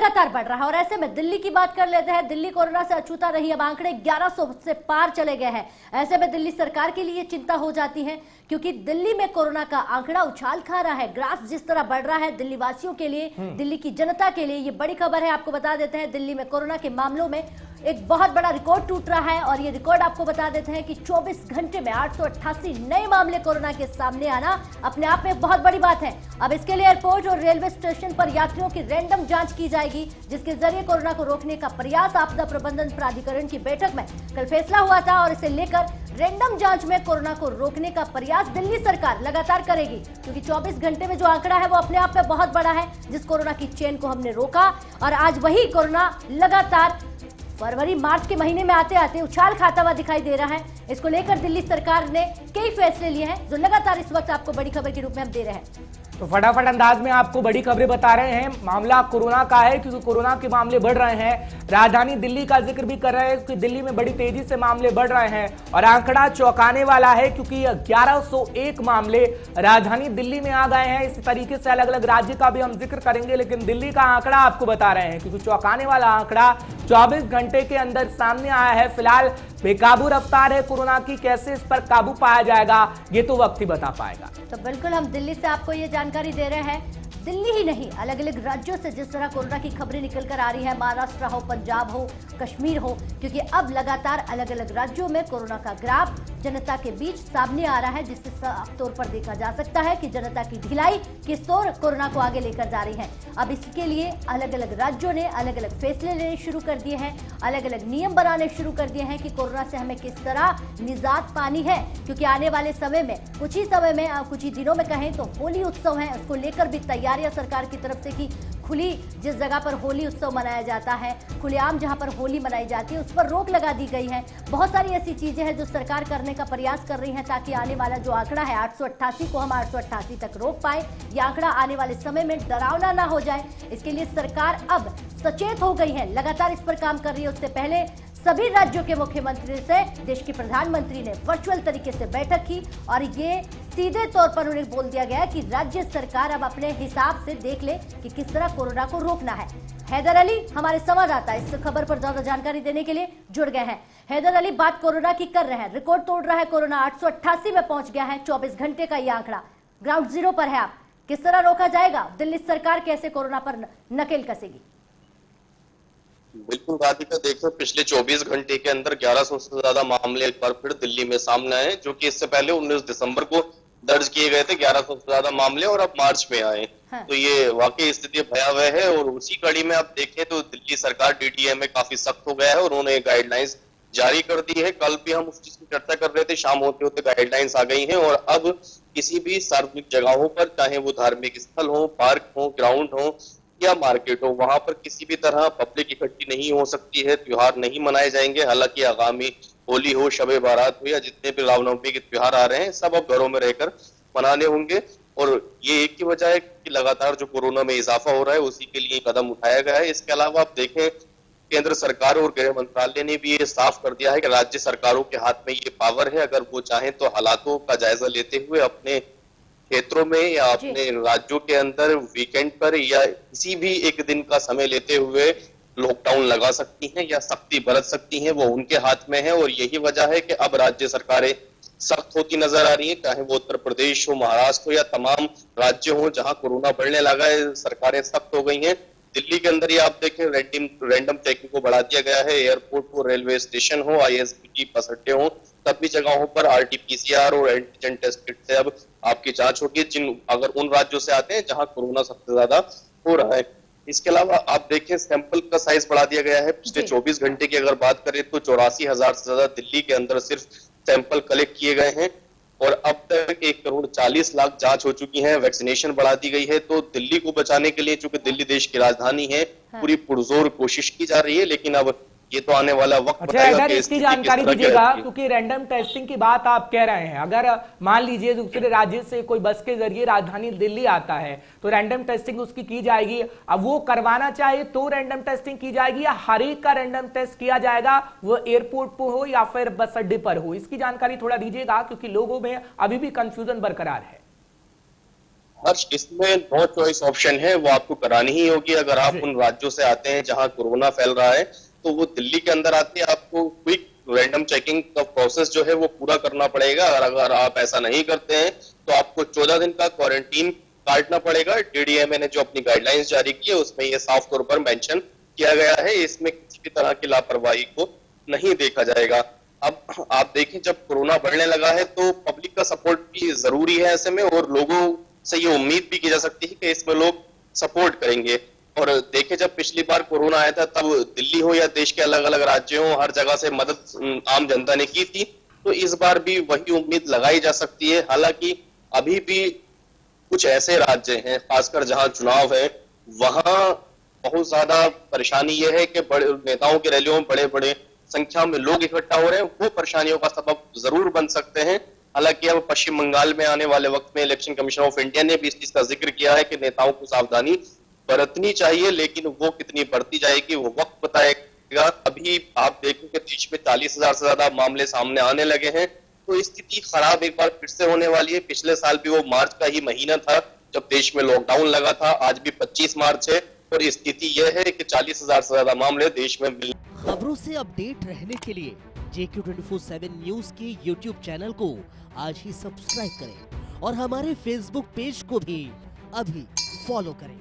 लगातार बढ़ रहा है। और ऐसे में दिल्ली की बात कर लेते हैं। दिल्ली कोरोना से अछूता रही, अब आंकड़े 1100 से पार चले गए हैं। ऐसे में दिल्ली सरकार के लिए चिंता हो जाती है, क्योंकि दिल्ली में कोरोना का आंकड़ा उछाल खा रहा है। ग्राफ जिस तरह बढ़ रहा है, दिल्ली वासियों के लिए, दिल्ली की जनता के लिए ये बड़ी खबर है। आपको बता देते हैं, दिल्ली में कोरोना के मामलों में एक बहुत बड़ा रिकॉर्ड टूट रहा है। और ये रिकॉर्ड आपको बता देते हैं कि 24 घंटे में 888 नए मामले कोरोना के सामने आना अपने आप में बहुत बड़ी बात है। अब इसके लिए एयरपोर्ट और रेलवे स्टेशन पर यात्रियों की रैंडम जांच की जाएगी, जिसके जरिए कोरोना को रोकने का प्रयास आपदा प्रबंधन प्राधिकरण की बैठक में कल फैसला हुआ था। और इसे लेकर रैंडम जांच में कोरोना को रोकने का प्रयास दिल्ली सरकार लगातार करेगी, क्योंकि 24 घंटे में जो आंकड़ा है वो अपने आप में बहुत बड़ा है, जिस कोरोना की चेन को हमने रोका। और आज वही कोरोना लगातार फरवरी मार्च के महीने में आते आते उछाल खाता हुआ दिखाई दे रहा है। इसको लेकर दिल्ली सरकार ने कई फैसले लिए हैं, जो लगातार इस वक्त आपको बड़ी खबर के रूप में हम दे रहे हैं। तो फटाफट अंदाज में आपको बड़ी खबरें बता रहे हैं। मामला कोरोना का है, क्योंकि कोरोना के मामले बढ़ रहे हैं। राजधानी दिल्ली का जिक्र भी कर रहे हैं कि दिल्ली में बड़ी तेजी से मामले बढ़ रहे हैं और आंकड़ा चौंकाने वाला है, क्योंकि 1101 मामले राजधानी दिल्ली में आ गए हैं। इसी तरीके से अलग अलग राज्य का भी हम जिक्र करेंगे, लेकिन दिल्ली का आंकड़ा आपको बता रहे हैं, क्योंकि चौंकाने वाला आंकड़ा 24 घंटे के अंदर सामने आया है। फिलहाल बेकाबू रफ्तार है कोरोना की, कैसे इस पर काबू पाया जाएगा ये तो वक्त ही बता पाएगा। तो बिल्कुल हम दिल्ली से आपको ये जानकारी दे रहे हैं। दिल्ली ही नहीं, अलग अलग राज्यों से जिस तरह कोरोना की खबरें निकल कर आ रही है, महाराष्ट्र हो, पंजाब हो, कश्मीर हो, क्योंकि अब लगातार अलग अलग राज्यों में कोरोना का ग्राफ जनता के बीच सामने आ रहा है, जिससे साफ तौर पर देखा जा सकता है कि जनता की ढिलाई किस तौर कोरोना को आगे लेकर जा रही है। अब इसके लिए अलग अलग राज्यों ने अलग अलग फैसले लेने शुरू कर दिए हैं, अलग अलग नियम बनाने शुरू कर दिए हैं कि कोरोना से हमें किस तरह निजात पानी है। क्योंकि आने वाले समय में, कुछ ही समय में, कुछ ही दिनों में कहें तो होली उत्सव है, उसको लेकर भी तैयारियां सरकार की तरफ से की खुली जिस जगह पर होली उत्सव मनाया जाता है, खुलेआम जहां पर होली मनाई जाती है, उस पर रोक लगा दी गई है। बहुत सारी ऐसी चीजें हैं जो सरकार करने का प्रयास कर रही है, ताकि आने वाला जो आंकड़ा है 888 को हम 888 तक रोक पाए। यह आंकड़ा आने वाले समय में डरावना ना हो जाए, इसके लिए सरकार अब सचेत हो गई है, लगातार इस पर काम कर रही है। उससे पहले सभी राज्यों के मुख्यमंत्री से देश की प्रधानमंत्री ने वर्चुअल तरीके से बैठक की, और ये सीधे तौर पर उन्हें बोल दिया गया कि राज्य सरकार अब अपने हिसाब से देख ले कि किस तरह कोरोना को रोकना है। हैदर अली हमारे संवाददाता इस खबर पर ज्यादा जानकारी देने के लिए जुड़ गए हैं। हैदर अली, बात कोरोना की कर रहे हैं, रिकॉर्ड तोड़ रहा है कोरोना, 888 में पहुंच गया है, 24 घंटे का ये आंकड़ा ग्राउंड जीरो पर है। आप किस तरह रोका जाएगा? दिल्ली सरकार कैसे कोरोना पर नकेल कसेगी? बिल्कुल राधिका, देखो पिछले 24 घंटे के अंदर 1100 से ज्यादा मामले एक बार फिर दिल्ली में सामने आए, जो कि इससे पहले 19 दिसंबर को दर्ज किए गए थे 1100 से ज्यादा मामले, और अब मार्च में आए। हाँ। तो ये वाकई स्थिति भयावह है। और उसी कड़ी में आप देखें तो दिल्ली सरकार डीटीएम में काफी सख्त हो गया है और उन्होंने गाइडलाइंस जारी कर दी है। कल भी हम उस चीज की चर्चा कर रहे थे, शाम होते होते गाइडलाइंस आ गई हैं, और अब किसी भी सार्वजनिक जगहों पर, चाहे वो धार्मिक स्थल हो, पार्क हो, ग्राउंड हो या मार्केट हो, वहां पर किसी भी तरह पब्लिक इकट्ठी नहीं हो सकती है, त्योहार नहीं मनाए जाएंगे। हालांकि आगामी होली हो, शबे बारात हो, या जितने भी रामनवमी के त्योहार आ रहे हैं, सब अब घरों में रहकर मनाने होंगे। और ये एक की वजह है कि लगातार जो कोरोना में इजाफा हो रहा है, उसी के लिए कदम उठाया गया है। इसके अलावा आप देखें, केंद्र सरकार और गृह मंत्रालय ने भी ये साफ कर दिया है कि राज्य सरकारों के हाथ में ये पावर है, अगर वो चाहें तो हालातों का जायजा लेते हुए अपने क्षेत्रों में या अपने राज्यों के अंदर वीकेंड पर या किसी भी एक दिन का समय लेते हुए लॉकडाउन लगा सकती हैं या सख्ती बरत सकती हैं, वो उनके हाथ में है। और यही वजह है कि अब राज्य सरकारें सख्त होती नजर आ रही है, चाहे वो उत्तर प्रदेश हो, महाराष्ट्र हो या तमाम राज्य हो जहां कोरोना बढ़ने लगा है, सरकारें सख्त हो गई हैं। दिल्ली के अंदर ही आप देखें, रैंडम चेकिंग को बढ़ा दिया गया है। एयरपोर्ट हो, रेलवे स्टेशन हो, आईएसबीटी बस अड्डे हो, सभी जगहों पर आरटीपीसीआर और एंटीजन टेस्ट किट से अब आपकी जांच होगी, अगर उन राज्यों से आते हैं जहां कोरोना सबसे ज्यादा हो रहा है। इसके अलावा आप देखें, सैंपल का साइज बढ़ा दिया गया है। पिछले 24 घंटे की अगर बात करें तो 84,000 से ज्यादा दिल्ली के अंदर सिर्फ सैंपल कलेक्ट किए गए हैं, और अब तक 1,40,00,000 जांच हो चुकी है। वैक्सीनेशन बढ़ा दी गई है। तो दिल्ली को बचाने के लिए, चूंकि दिल्ली देश की राजधानी है, पूरी पुरजोर कोशिश की जा रही है, लेकिन अब ये तो आने वाला वक्त बताएगा कि इसकी जानकारी दीजिएगा, क्योंकि रैंडम टेस्टिंग की बात आप कह रहे हैं। अगर मान लीजिए दूसरे राज्य से कोई बस के जरिए राजधानी दिल्ली आता है तो रैंडम टेस्टिंग उसकी की जाएगी। अब वो करवाना चाहे तो रैंडम टेस्टिंग की जाएगी, या हर एक का रैंडम टेस्ट किया जाएगा, वो एयरपोर्ट पर हो या फिर बस अड्डे पर हो? इसकी जानकारी थोड़ा दीजिएगा, क्योंकि लोगों में अभी भी कंफ्यूजन बरकरार है। हर्ष, इसमें नो चॉइस ऑप्शन है, वो आपको करानी ही होगी। अगर आप उन राज्यों से आते हैं जहां कोरोना फैल रहा है, तो वो दिल्ली के अंदर आते हैं, आपको क्विक रैंडम चेकिंग का प्रोसेस जो है वो पूरा करना पड़ेगा। अगर आप ऐसा नहीं करते हैं तो आपको 14 दिन का क्वारंटीन काटना पड़ेगा। डीडीएमए ने जो अपनी गाइडलाइंस जारी की है उसमें ये साफ तौर पर मेंशन किया गया है, इसमें किसी भी तरह की लापरवाही को नहीं देखा जाएगा। अब आप देखें, जब कोरोना बढ़ने लगा है तो पब्लिक का सपोर्ट भी जरूरी है ऐसे में, और लोगों से ये उम्मीद भी की जा सकती है कि इसमें लोग सपोर्ट करेंगे। और देखें, जब पिछली बार कोरोना आया था तब दिल्ली हो या देश के अलग अलग राज्यों हो, हर जगह से मदद आम जनता ने की थी, तो इस बार भी वही उम्मीद लगाई जा सकती है। हालांकि अभी भी कुछ ऐसे राज्य हैं, खासकर जहां चुनाव है, वहां बहुत ज्यादा परेशानी यह है कि बड़े नेताओं की रैलियों में बड़े बड़े संख्या में लोग इकट्ठा हो रहे हैं, वो परेशानियों का सबब जरूर बन सकते हैं। हालांकि अब पश्चिम बंगाल में आने वाले वक्त में इलेक्शन कमीशन ऑफ इंडिया ने भी इस चीज का जिक्र किया है कि नेताओं को सावधानी बरतनी चाहिए, लेकिन वो कितनी बरती जाएगी वो वक्त बताएगा। अभी आप देखें कि देश में 40,000 से ज्यादा मामले सामने आने लगे हैं, तो स्थिति खराब एक बार फिर से होने वाली है। पिछले साल भी वो मार्च का ही महीना था जब देश में लॉकडाउन लगा था, आज भी 25 मार्च है और स्थिति यह है कि 40,000 से ज्यादा मामले देश में मिल। खबरों से अपडेट रहने के लिए JQ24/7 न्यूज के YouTube चैनल को आज ही सब्सक्राइब करें और हमारे Facebook पेज को भी अभी फॉलो करें।